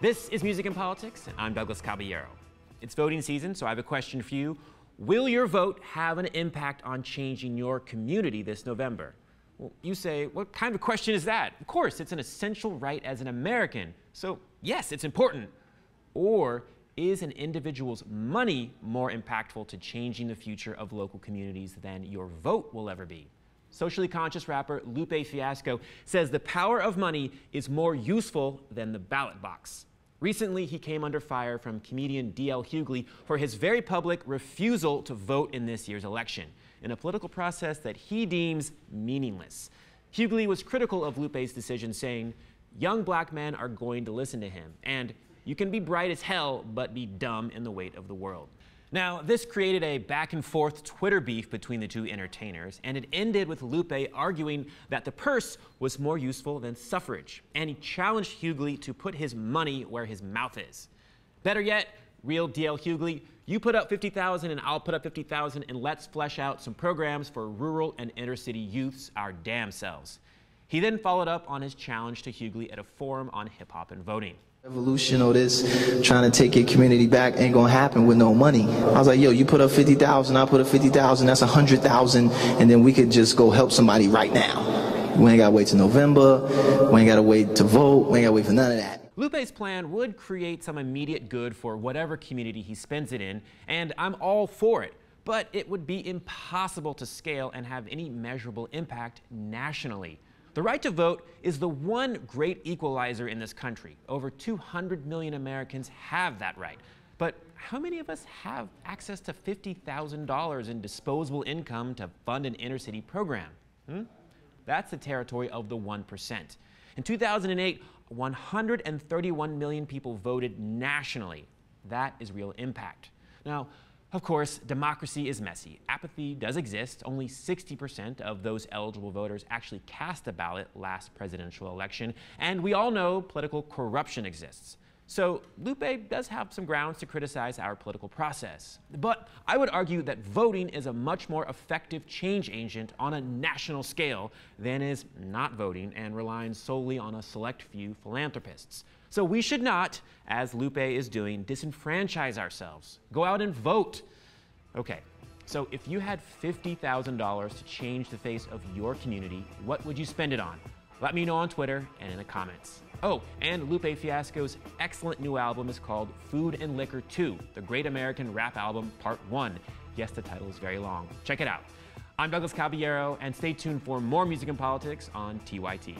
This is Music and Politics, and I'm Douglas Caballero. It's voting season, so I have a question for you. Will your vote have an impact on changing your community this November? Well, you say, what kind of question is that? Of course, it's an essential right as an American, so yes, it's important. Or is an individual's money more impactful to changing the future of local communities than your vote will ever be? Socially conscious rapper Lupe Fiasco says the power of money is more useful than the ballot box. Recently, he came under fire from comedian DL Hughley for his very public refusal to vote in this year's election, in a political process that he deems meaningless. Hughley was critical of Lupe's decision, saying, "Young black men are going to listen to him, and you can be bright as hell, but be dumb in the weight of the world." Now, this created a back-and-forth Twitter beef between the two entertainers, and it ended with Lupe arguing that the purse was more useful than suffrage, and he challenged Hughley to put his money where his mouth is. Better yet, real DL Hughley, you put up 50,000 and I'll put up 50,000, and let's flesh out some programs for rural and inner-city youths our damn selves. He then followed up on his challenge to Hughley at a forum on hip-hop and voting. Revolution or this trying to take your community back ain't gonna happen with no money. I was like, yo, you put up 50,000, I put up 50,000, that's 100,000, and then we could just go help somebody right now. We ain't gotta wait till November, we ain't gotta wait to vote, we ain't gotta wait for none of that. Lupe's plan would create some immediate good for whatever community he spends it in, and I'm all for it. But it would be impossible to scale and have any measurable impact nationally. The right to vote is the one great equalizer in this country. Over 200 million Americans have that right. But how many of us have access to $50,000 in disposable income to fund an inner-city program? That's the territory of the 1%. In 2008, 131 million people voted nationally. That is real impact. Now, of course, democracy is messy. Apathy does exist. Only 60% of those eligible voters actually cast a ballot last presidential election. And we all know political corruption exists. So Lupe does have some grounds to criticize our political process. But I would argue that voting is a much more effective change agent on a national scale than is not voting and relying solely on a select few philanthropists. So we should not, as Lupe is doing, disenfranchise ourselves. Go out and vote. Okay, so if you had $50,000 to change the face of your community, what would you spend it on? Let me know on Twitter and in the comments. Oh, and Lupe Fiasco's excellent new album is called Food and Liquor 2, The Great American Rap Album Part 1. Yes, the title is very long. Check it out. I'm Douglas Caballero, and stay tuned for more music and politics on TYT.